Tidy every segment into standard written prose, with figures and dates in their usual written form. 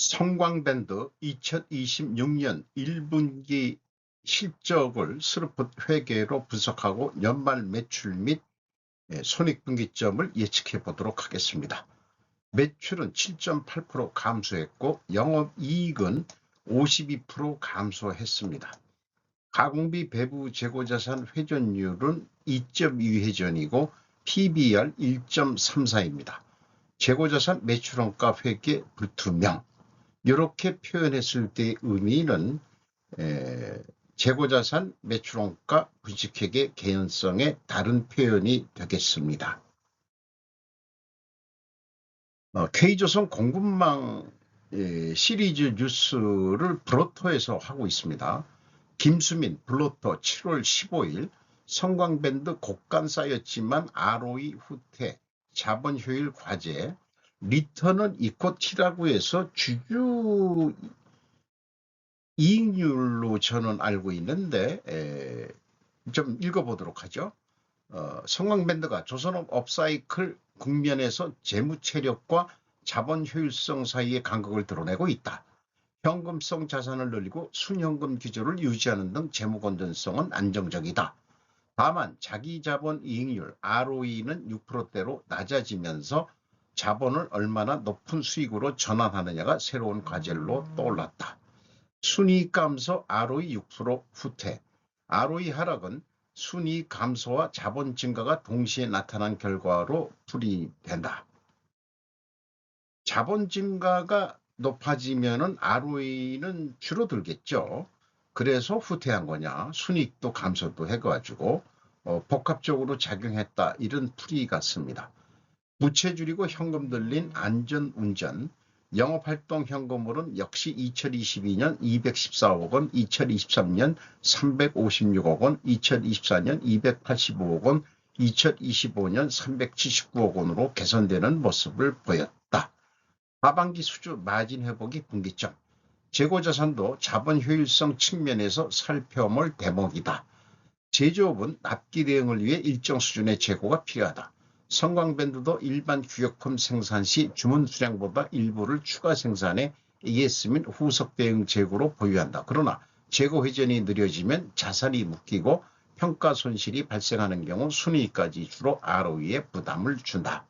성광밴드 2026년 1분기 실적을 스루풋 회계로 분석하고 연말 매출 및 손익분기점을 예측해 보도록 하겠습니다. 매출은 7.8% 감소했고 영업이익은 52% 감소했습니다. 가공비 배부 재고자산 회전율은 2.2회전이고 PBR 1.34입니다. 재고자산 매출원가 회계 불투명, 이렇게 표현했을 때의 의미는 재고자산 매출원가 분식회계 개연성의 다른 표현이 되겠습니다. K조선 공급망 시리즈 뉴스를 블로터에서 하고 있습니다. 김수민 블로터 7월 15일 성광밴드 곡간 쌓였지만 ROE 후퇴, 자본효율 과제, 리턴은 이코티라고 해서 주주 이익률로 저는 알고 있는데 좀 읽어보도록 하죠. 성광밴드가 조선업 업사이클 국면에서 재무체력과 자본효율성 사이의 간극을 드러내고 있다. 현금성 자산을 늘리고 순현금 기조를 유지하는 등 재무 건전성은 안정적이다. 다만 자기자본 이익률 ROE는 6%대로 낮아지면서 자본을 얼마나 높은 수익으로 전환하느냐가 새로운 과제로 떠올랐다. 순이익 감소 ROE 6% 후퇴. ROE 하락은 순이익 감소와 자본 증가가 동시에 나타난 결과로 풀이된다. 자본 증가가 높아지면은 ROE는 줄어들겠죠. 그래서 후퇴한 거냐, 순이익도 감소도 해가지고 복합적으로 작용했다, 이런 풀이 같습니다. 부채 줄이고 현금 들린 안전운전, 영업활동 현금으로는 역시 2022년 214억 원, 2023년 356억 원, 2024년 285억 원, 2025년 379억 원으로 개선되는 모습을 보였다. 하반기 수주 마진 회복이 분기점, 재고자산도 자본 효율성 측면에서 살펴볼 대목이다. 제조업은 납기 대응을 위해 일정 수준의 재고가 필요하다. 성광밴드도 일반 규격품 생산 시 주문 수량보다 일부를 추가 생산해 ES 및 후속 대응 재고로 보유한다. 그러나 재고 회전이 느려지면 자산이 묶이고 평가 손실이 발생하는 경우 순이익까지 주로 ROE에 부담을 준다.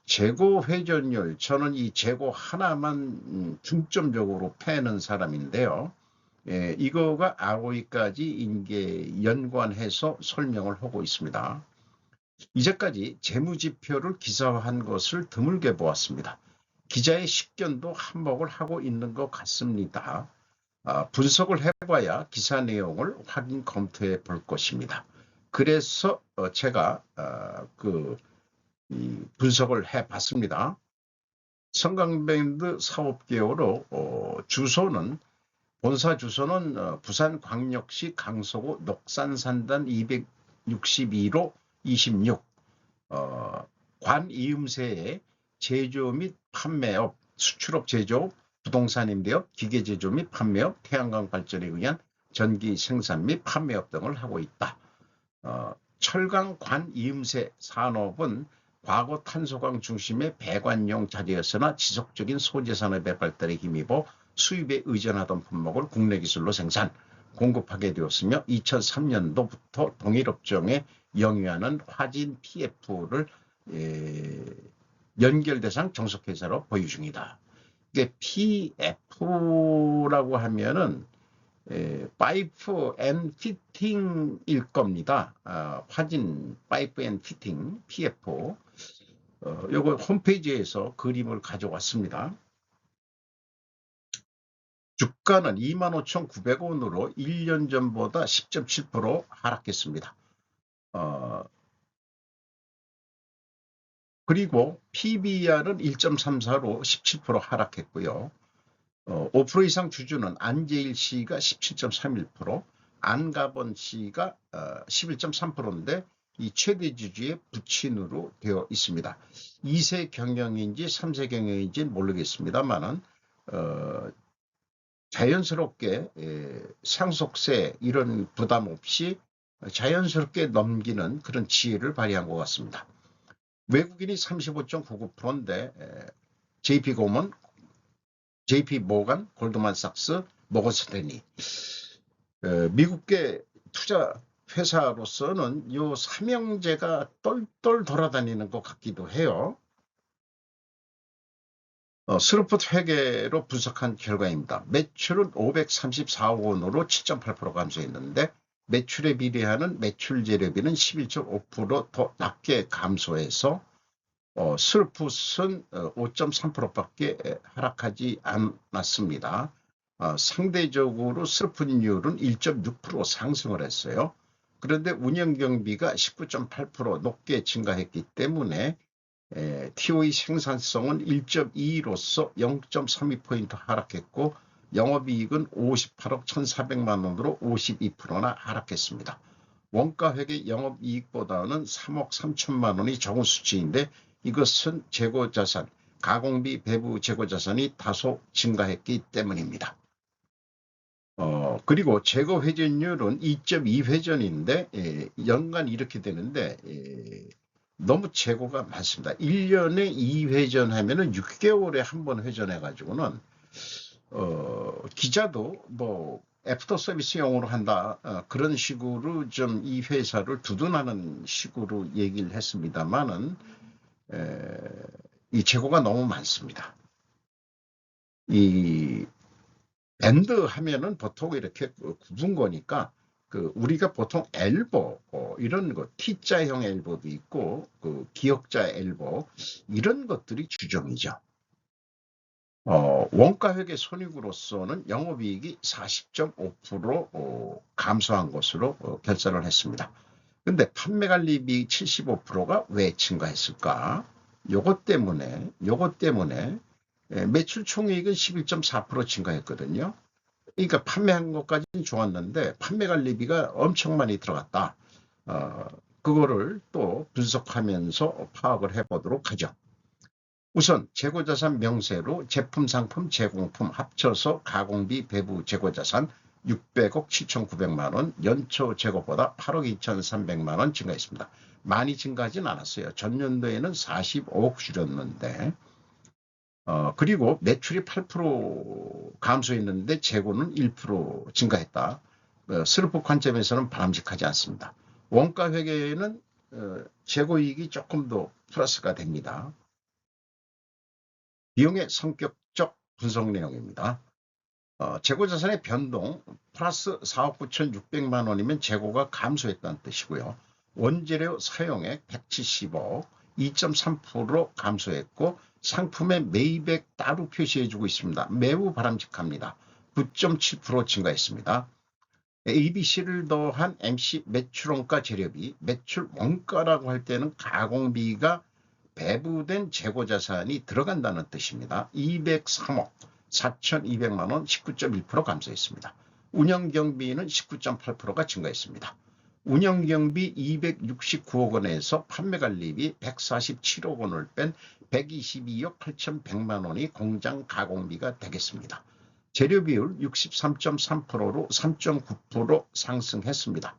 재고 회전율, 저는 이 재고 하나만 중점적으로 패는 사람인데요. 이거가 ROE까지 연관해서 설명을 하고 있습니다. 이제까지 재무지표를 기사화한 것을 드물게 보았습니다. 기자의 식견도 한몫을 하고 있는 것 같습니다. 분석을 해봐야 기사 내용을 확인 검토해 볼 것입니다. 그래서 제가 분석을 해봤습니다. 성광밴드 사업계열로 본사 주소는 부산광역시 강서구 녹산산단 262로 26, 관이음새의 제조 및 판매업, 수출업 제조업, 부동산임대업, 기계제조 및 판매업, 태양광 발전에 의한 전기 생산 및 판매업 등을 하고 있다. 철강 관이음새 산업은 과거 탄소광 중심의 배관용 자재였으나 지속적인 소재산업의 발달에 힘입어 수입에 의존하던 품목을 국내 기술로 생산, 공급하게 되었으며 2003년도부터 동일업종에 영위하는 화진 PF를 연결대상 정속회사로 보유 중이다. 이게 PF라고 하면은 파이프 앤 피팅일 겁니다. 화진 파이프 앤 피팅 PF. 요거 홈페이지에서 그림을 가져왔습니다. 주가는 25,900원으로 1년 전보다 10.7% 하락했습니다. 그리고 PBR은 1.34로 17% 하락했고요. 5% 이상 주주는 안재일 씨가 17.31%, 안가번 씨가 11.3%인데 이 최대 주주의 부친으로 되어 있습니다. 2세 경영인지 3세 경영인지는 모르겠습니다만은 자연스럽게 상속세 이런 부담 없이 자연스럽게 넘기는 그런 지혜를 발휘한 것 같습니다. 외국인이 35.99%인데 JP고문 JP 모건, 골드만삭스, 모건스탠리. 미국계 투자 회사로서는 요 삼형제가 똘똘 돌아다니는 것 같기도 해요. 스루프트 회계로 분석한 결과입니다. 매출은 534억 원으로 7.8% 감소했는데 매출에 비례하는 매출 재료비는 11.5% 더 낮게 감소해서 스루프트는 5.3%밖에 하락하지 않았습니다. 상대적으로 스루프트율은 1.6% 상승을 했어요. 그런데 운영경비가 19.8% 높게 증가했기 때문에 TOE 생산성은 1.22로서 0.32포인트 하락했고 영업이익은 58억 1,400만 원으로 52%나 하락했습니다. 원가회계 영업이익보다는 3억 3천만 원이 적은 수치인데 이것은 재고자산, 가공비 배부 재고자산이 다소 증가했기 때문입니다. 그리고 재고 회전율은 2.2회전인데 연간 이렇게 되는데 너무 재고가 많습니다. 1년에 2회전 하면은 6개월에 한 번 회전해 가지고는 기자도 뭐 애프터 서비스용으로 한다 그런 식으로 좀 이 회사를 두둔하는 식으로 얘기를 했습니다만은 이 재고가 너무 많습니다. 이 밴드 하면은 보통 이렇게 굽은 거니까 우리가 보통 엘보 이런 거 T자형 엘보도 있고 기역자 엘보 이런 것들이 주종이죠. 원가회계 손익으로서는 영업이익이 40.5% 감소한 것으로 결산을 했습니다. 근데 판매관리비 75%가 왜 증가했을까? 요것 때문에 매출 총이익은 11.4% 증가했거든요. 그러니까 판매한 것까지는 좋았는데 판매관리비가 엄청 많이 들어갔다. 그거를 또 분석하면서 파악을 해보도록 하죠. 우선 재고자산 명세로 제품, 상품, 제공품 합쳐서 가공비, 배부, 재고자산 600억 7,900만 원, 연초 재고보다 8억 2,300만 원 증가했습니다. 많이 증가하진 않았어요. 전년도에는 45억 줄였는데 그리고 매출이 8% 감소했는데 재고는 1% 증가했다. 스루프 관점에서는 바람직하지 않습니다. 원가 회계에는 재고이익이 조금 더 플러스가 됩니다. 비용의 성격적 분석 내용입니다. 재고자산의 변동 플러스 4억 9,600만 원이면 재고가 감소했다는 뜻이고요. 원재료 사용액 170억 2.3% 감소했고 상품의 매입액 따로 표시해주고 있습니다. 매우 바람직합니다. 9.7% 증가했습니다. ABC를 더한 MC 매출원가 재료비, 매출 원가라고 할 때는 가공비가 배부된 재고자산이 들어간다는 뜻입니다. 203억 4,200만 원 19.1% 감소했습니다. 운영경비는 19.8%가 증가했습니다. 운영경비 269억 원에서 판매관리비 147억 원을 뺀 122억 8,100만 원이 공장 가공비가 되겠습니다. 재료비율 63.3%로 3.9% 상승했습니다.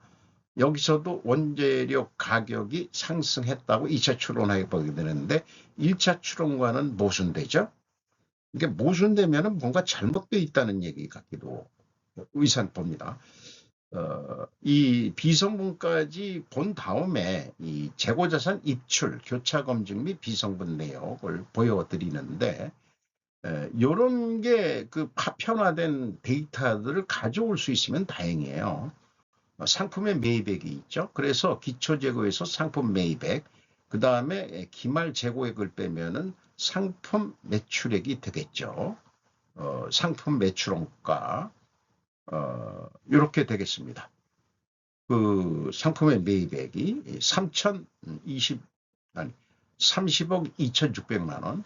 여기서도 원재료 가격이 상승했다고 2차 추론해 보게 되는데 1차 추론과는 모순되죠. 이게 모순되면 뭔가 잘못되어 있다는 얘기 같기도 의산 봅니다. 이 비성분까지 본 다음에 이 재고자산 입출, 교차검증 및 비성분 내역을 보여드리는데 이런 게 파편화된 데이터들을 가져올 수 있으면 다행이에요. 상품의 매입액이 있죠. 그래서 기초재고에서 상품 매입액, 그 다음에 기말 재고액을 빼면은 상품 매출액이 되겠죠. 상품 매출원가 이렇게 되겠습니다. 상품의 매입액이 30억 2,600만 원,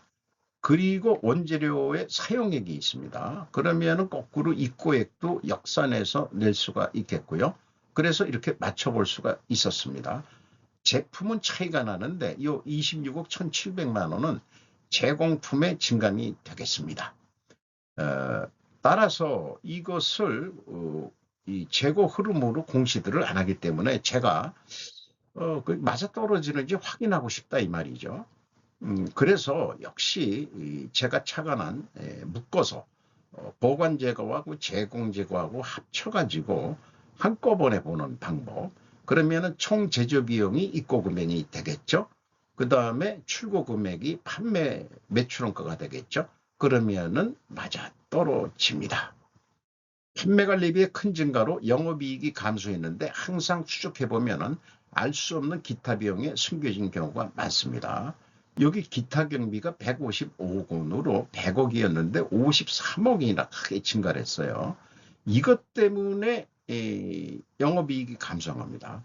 그리고 원재료의 사용액이 있습니다. 그러면은 거꾸로 입고액도 역산해서 낼 수가 있겠고요. 그래서 이렇게 맞춰볼 수가 있었습니다. 제품은 차이가 나는데 이 26억 1,700만 원은 제공품의 증감이 되겠습니다. 따라서 이것을 이 재고 흐름으로 공시들을 안 하기 때문에 제가 맞아떨어지는지 확인하고 싶다 이 말이죠. 그래서 역시 제가 착안한 묶어서 보관 제거하고 제공 제거하고 합쳐가지고 한꺼번에 보는 방법. 그러면은 총 제조 비용이 입고 금액이 되겠죠. 그 다음에 출고 금액이 판매 매출원가가 되겠죠. 그러면은 맞아 떨어집니다. 판매 관리비의 큰 증가로 영업이익이 감소했는데 항상 추적해 보면은 알 수 없는 기타 비용에 숨겨진 경우가 많습니다. 여기 기타 경비가 155억 원으로 100억이었는데 53억이나 크게 증가를 했어요. 이것 때문에 영업이익이 감소합니다.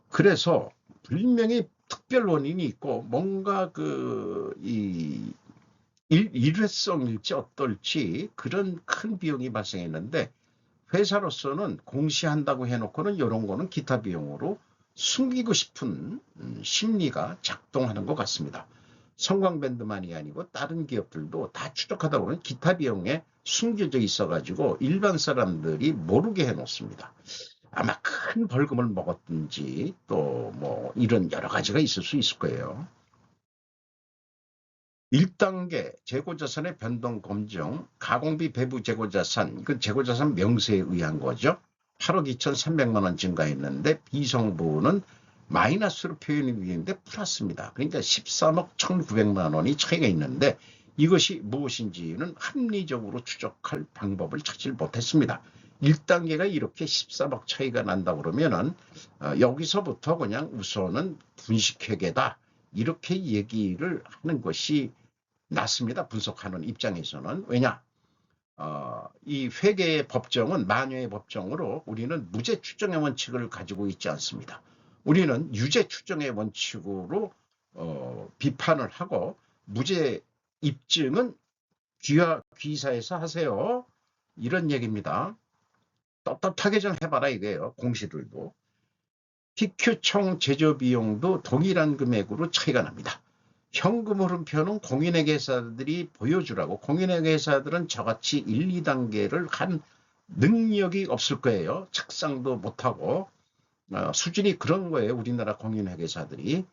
그래서 분명히 특별 원인이 있고 뭔가 일회성일지 어떨지 그런 큰 비용이 발생했는데 회사로서는 공시한다고 해놓고는 이런 거는 기타 비용으로 숨기고 싶은 심리가 작동하는 것 같습니다. 성광밴드만이 아니고 다른 기업들도 다 추적하다 보면 기타 비용에 숨겨져 있어가지고 일반 사람들이 모르게 해놓습니다. 아마 큰 벌금을 먹었든지 또 뭐 이런 여러 가지가 있을 수 있을 거예요. 1단계 재고자산의 변동 검증, 가공비 배부 재고자산, 이건 재고자산 명세에 의한 거죠. 8억 2,300만 원 증가했는데 비정부는 마이너스로 표현이 되는데 플러스입니다. 그러니까 13억 1,900만 원이 차이가 있는데 이것이 무엇인지는 합리적으로 추적할 방법을 찾지 못했습니다. 1단계가 이렇게 13억 차이가 난다 그러면은 여기서부터 그냥 우선은 분식회계다 이렇게 얘기를 하는 것이 낫습니다. 분석하는 입장에서는. 왜냐? 이 회계의 법정은 만유의 법정으로 우리는 무죄 추정의 원칙을 가지고 있지 않습니다. 우리는 유죄 추정의 원칙으로 비판을 하고 무죄 입증은 귀사에서 하세요. 이런 얘기입니다. 떳떳하게 좀 해봐라 이거예요. 공시들도. TQ총 제조 비용도 동일한 금액으로 차이가 납니다. 현금 흐름표는 공인회계사들이 보여주라고. 공인회계사들은 저같이 1, 2단계를 한 능력이 없을 거예요. 착상도 못하고 수준이 그런 거예요. 우리나라 공인회계사들이.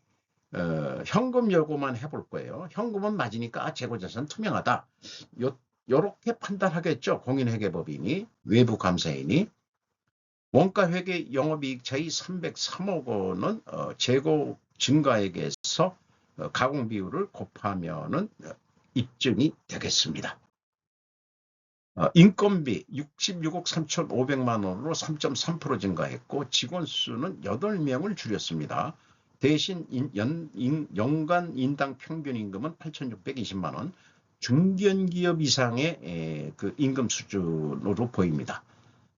현금 요구만 해볼 거예요. 현금은 맞으니까 재고자산 투명하다. 요렇게 판단하겠죠. 공인회계법인이, 외부 감사인이. 원가회계 영업이익 차이 303억 원은 재고 증가액에서 가공 비율을 곱하면은 입증이 되겠습니다. 인건비 66억 3,500만 원으로 3.3% 증가했고 직원 수는 8명을 줄였습니다. 대신 연간 인당 평균 임금은 8,620만 원, 중견기업 이상의 그 임금 수준으로 보입니다.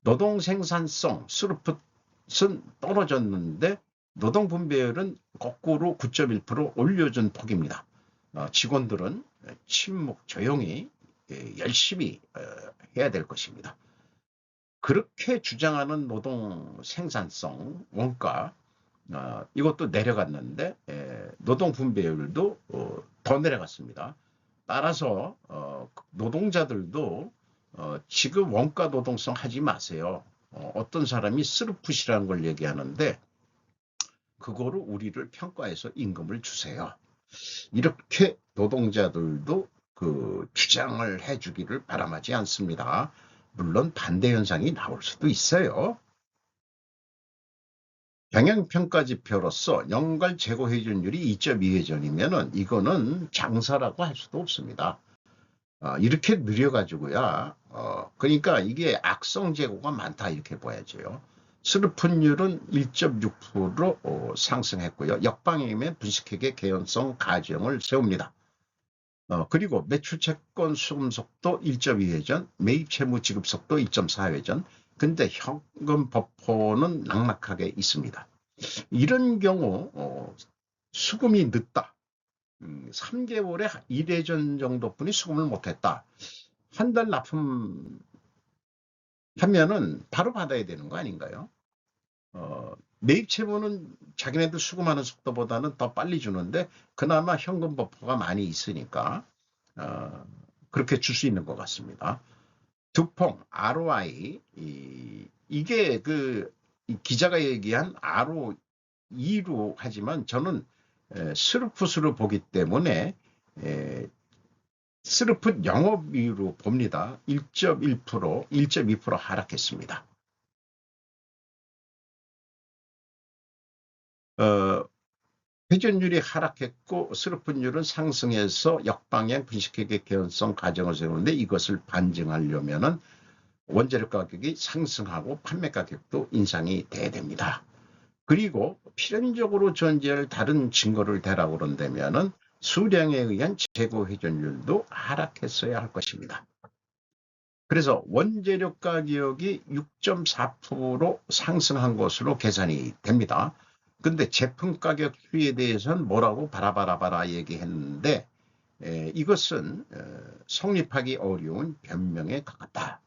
노동 생산성, 스루풋은 떨어졌는데 노동 분배율은 거꾸로 9.1% 올려준 폭입니다. 직원들은 침묵, 조용히 열심히 해야 될 것입니다. 그렇게 주장하는 노동 생산성, 원가, 이것도 내려갔는데 노동 분배율도 더 내려갔습니다. 따라서 노동자들도 지금 원가 노동성 하지 마세요. 어떤 사람이 스루풋이라는 걸 얘기하는데 그거로 우리를 평가해서 임금을 주세요. 이렇게 노동자들도 그 주장을 해주기를 바람하지 않습니다. 물론 반대 현상이 나올 수도 있어요. 경영평가지표로서 연간 재고 회전율이 2.2회전이면은 이거는 장사라고 할 수도 없습니다. 이렇게 느려가지고야 그러니까 이게 악성 재고가 많다 이렇게 봐야죠. 스루풋율은 1.6% 상승했고요. 역방향의 분식회계 개연성 가정을 세웁니다. 그리고 매출채권 수금 속도 1.2회전, 매입 채무 지급 속도 2.4회전, 근데 현금 버퍼는 낙낙하게 있습니다. 이런 경우 수금이 늦다. 3개월에 1회전 정도뿐이 수금을 못했다. 한 달 납품하면은 바로 받아야 되는 거 아닌가요? 매입 채무는 자기네들 수금하는 속도보다는 더 빨리 주는데 그나마 현금 버퍼가 많이 있으니까 그렇게 줄 수 있는 것 같습니다. 두퐁 ROI 이게 그 기자가 얘기한 ROE로 하지만 저는 스루풋으로 보기 때문에 스르프 영업이익으로 봅니다. 1.1%, 1.2% 하락했습니다. 회전율이 하락했고 스르프율은 상승해서 역방향 분식회계 개연성 가정을 세우는데 이것을 반증하려면은 원재료 가격이 상승하고 판매 가격도 인상이 돼야 됩니다. 그리고 필연적으로 존재할 다른 증거를 대라고 그런다면은 수량에 의한 재고 회전율도 하락했어야 할 것입니다. 그래서 원재료 가격이 6.4% 상승한 것으로 계산이 됩니다. 근데 제품 가격 추이에 대해서는 뭐라고 바라바라바라 얘기했는데 이것은 성립하기 어려운 변명에 가깝다.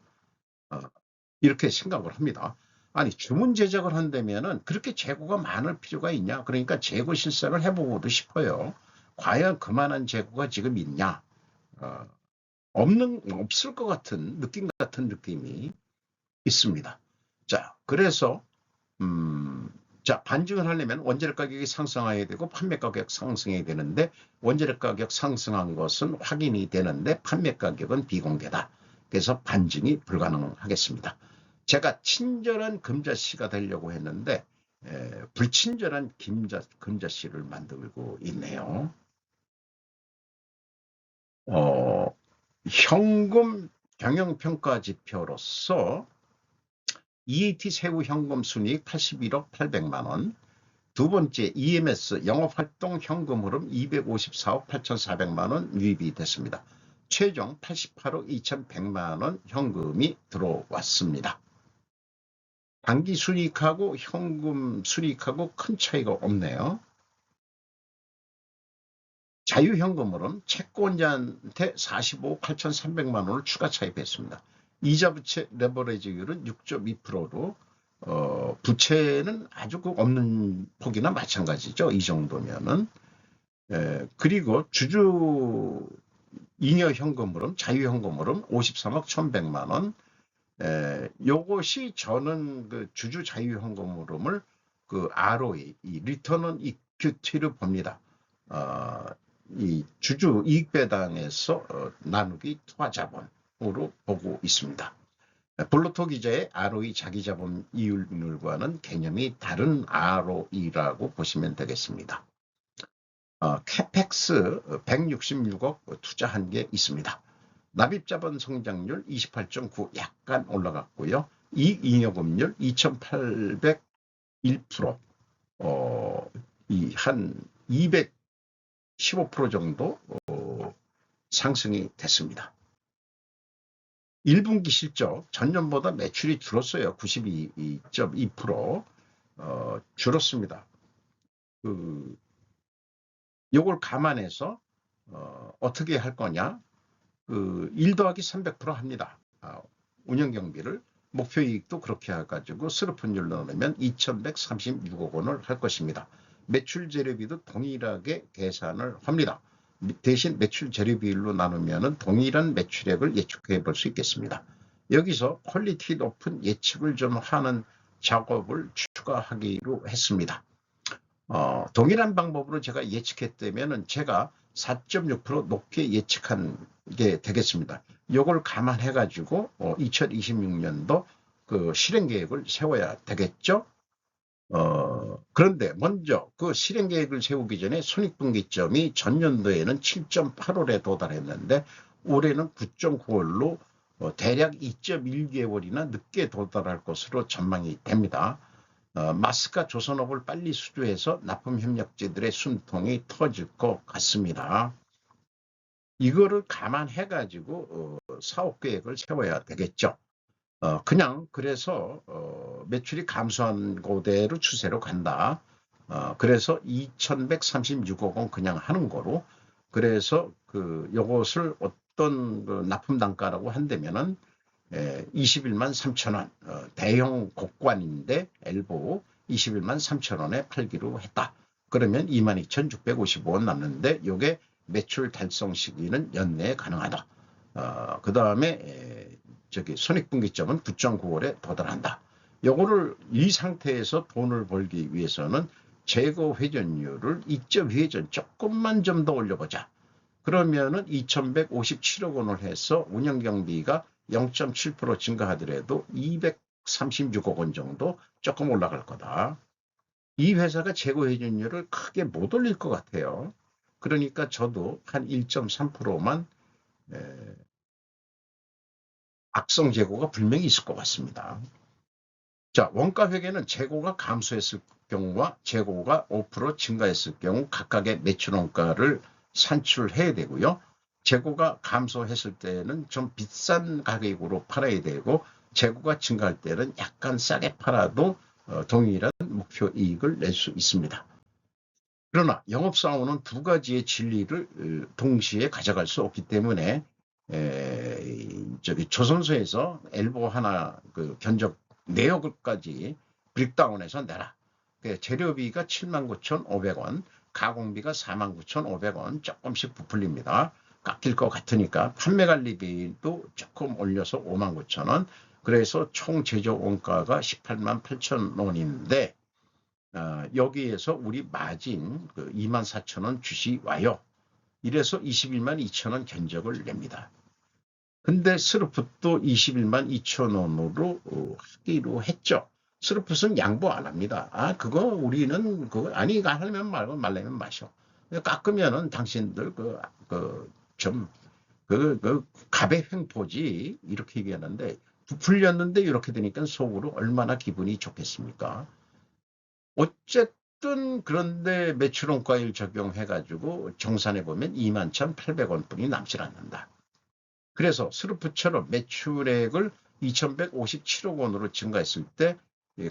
이렇게 생각을 합니다. 아니 주문 제작을 한다면은 그렇게 재고가 많을 필요가 있냐? 그러니까 재고 실사를 해보고도 싶어요. 과연 그만한 재고가 지금 있냐? 어, 없을 것 같은 느낌 같은 느낌이 있습니다. 자, 그래서 자, 반증을 하려면 원재료 가격이 상승해야 되고 판매 가격 상승해야 되는데 원재료 가격 상승한 것은 확인이 되는데 판매 가격은 비공개다. 그래서 반증이 불가능하겠습니다. 제가 친절한 금자씨가 되려고 했는데 불친절한 금자씨를 만들고 있네요. 현금 경영평가 지표로서 EAT 세후 현금 순이익 81억 800만 원, 두 번째 EMS 영업활동 현금 흐름 254억 8,400만 원 유입이 됐습니다. 최종 88억 2,100만 원 현금이 들어왔습니다. 단기 순이익하고 현금 순이익하고 큰 차이가 없네요. 자유현금으로는 채권자한테 45억 8,300만 원을 추가 차입했습니다. 이자부채 레버리지율은 6.2%로 부채는 아주 없는 폭이나 마찬가지죠. 이 정도면은. 그리고 주주 잉여 현금으로는 자유현금으로는 53억 1,100만 원. 요것이 저는 그 주주 자유현금으로를 그 ROE, 이 리턴 온 이퀴티를 봅니다. 이 주주 이익배당에서 나누기 투하자본으로 보고 있습니다. 블루토 기자의 ROE 자기자본 이율과는 개념이 다른 ROE라고 보시면 되겠습니다. 캐펙스 166억 투자한 게 있습니다. 납입자본 성장률 28.9 약간 올라갔고요. 이익잉여금률 2,801%, 한 215% 정도 상승이 됐습니다. 1분기 실적 전년보다 매출이 줄었어요. 92.2% 줄었습니다. 요걸 감안해서 어떻게 할 거냐? 1 더하기 300% 합니다. 운영경비를 목표이익도 그렇게 해가지고 스르픈율로 넣으면 2,136억 원을 할 것입니다. 매출 재료비도 동일하게 계산을 합니다. 대신 매출 재료비율로 나누면 동일한 매출액을 예측해 볼 수 있겠습니다. 여기서 퀄리티 높은 예측을 좀 하는 작업을 추가하기로 했습니다. 동일한 방법으로 제가 예측했다면 제가 4.6% 높게 예측한 게 되겠습니다. 이걸 감안해가지고 2026년도 그 실행 계획을 세워야 되겠죠. 그런데 먼저 그 실행 계획을 세우기 전에 손익분기점이 전년도에는 7.8월에 도달했는데 올해는 9.9월로 대략 2.1개월이나 늦게 도달할 것으로 전망이 됩니다. 마스카 조선업을 빨리 수주해서 납품협력지들의 숨통이 터질 것 같습니다. 이거를 감안해가지고 사업계획을 세워야 되겠죠. 그냥 그래서 매출이 감소한 그대로 추세로 간다. 그래서 2,136억 원 그냥 하는 거로. 그래서 요것을 어떤 납품 단가라고 한다면은 21만 3천 원, 대형 곡관인데 엘보 21만 3천 원에 팔기로 했다. 그러면 22,655원 남는데 요게 매출 달성 시기는 연내에 가능하다. 그 다음에 손익분기점은 9.9월에 도달한다. 요거를 이 상태에서 돈을 벌기 위해서는 재고 회전율을 2.2회전 조금만 좀 더 올려보자. 그러면은 2,157억 원을 해서 운영경비가 0.7% 증가하더라도 236억 원 정도 조금 올라갈 거다. 이 회사가 재고 회전율을 크게 못 올릴 것 같아요. 그러니까 저도 한 1.3%만 악성 재고가 분명히 있을 것 같습니다. 자, 원가 회계는 재고가 감소했을 경우와 재고가 5% 증가했을 경우 각각의 매출 원가를 산출해야 되고요. 재고가 감소했을 때는 좀 비싼 가격으로 팔아야 되고 재고가 증가할 때는 약간 싸게 팔아도 동일한 목표 이익을 낼 수 있습니다. 그러나 영업사원은 두 가지의 진리를 동시에 가져갈 수 없기 때문에 조선소에서 엘보 하나 그 견적 내역까지 브릭다운해서 내라. 재료비가 79,500원, 가공비가 49,500원 조금씩 부풀립니다. 깎일 것 같으니까 판매관리비도 조금 올려서 59,000원. 그래서 총 제조 원가가 188,000원인데 여기에서 우리 마진 24,000원 주시 와요. 이래서 21만 2천원 견적을 냅니다. 근데 스루풋도 21만 2천원으로 하기로 했죠. 스루풋은 양보 안 합니다. 그거 우리는 그거 아니 하려면 말고 말려면 마셔. 깎으면은 당신들 갑의 횡포지 이렇게 얘기하는데 부풀렸는데 이렇게 되니까 속으로 얼마나 기분이 좋겠습니까? 어쨌든 그런데 매출원가율 적용해가지고 정산해 보면 21,800원 뿐이 남질 않는다. 그래서 스루프처럼 매출액을 2,157억 원으로 증가했을 때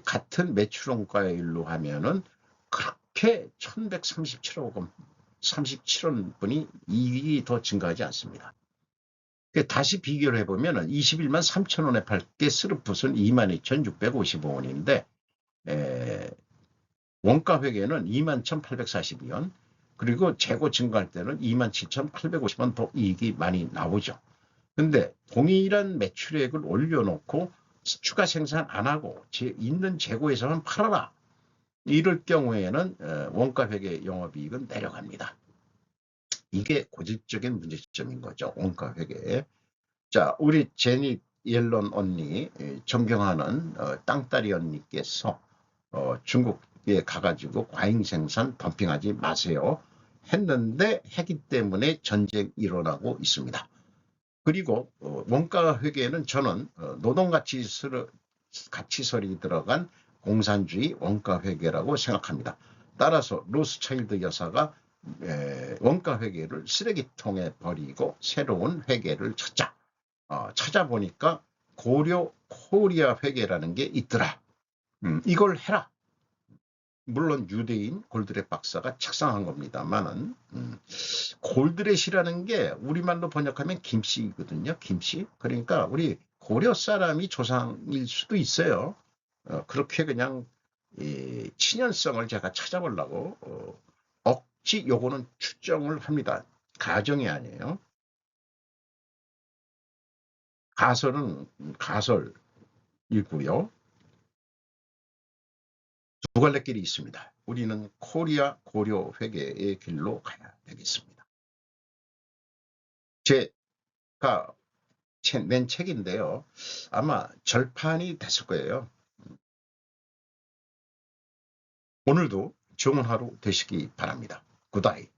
같은 매출원가율로 하면은 그렇게 1,137억 원, 37원 뿐이 이익이 더 증가하지 않습니다. 다시 비교를 해보면 21만 3천 원에 팔 게 스루풋은 22,655원인데 원가 회계는 21,842원, 그리고 재고 증가할 때는 27,850원 더 이익이 많이 나오죠. 근데 동일한 매출액을 올려놓고 추가 생산 안 하고 있는 재고에서만 팔아라. 이럴 경우에는 원가 회계 영업이익은 내려갑니다. 이게 고질적인 문제점인 거죠. 원가 회계. 자, 우리 제니 옐런 언니, 존경하는 땅따리 언니께서 중국에 가가지고 과잉 생산 덤핑하지 마세요 했는데 했기 때문에 전쟁이 일어나고 있습니다. 그리고 원가 회계는 저는 노동가치설이 들어간 공산주의 원가 회계라고 생각합니다. 따라서 로스차일드 여사가 원가 회계를 쓰레기통에 버리고 새로운 회계를 찾자. 찾아보니까 고려 코리아 회계라는 게 있더라. 이걸 해라. 물론 유대인 골드렛 박사가 책상한 겁니다만은 골드렛이라는 게 우리말로 번역하면 김씨거든요. 김씨. 그러니까 우리 고려 사람이 조상일 수도 있어요. 그렇게 그냥 친연성을 제가 찾아보려고 억지 요거는 추정을 합니다. 가정이 아니에요. 가설은 가설이고요. 두 갈래 길이 있습니다. 우리는 코리아 고려 회계의 길로 가야 되겠습니다. 제가 낸 책인데요. 아마 절판이 됐을 거예요. 오늘도 좋은 하루 되시기 바랍니다. 굿아이.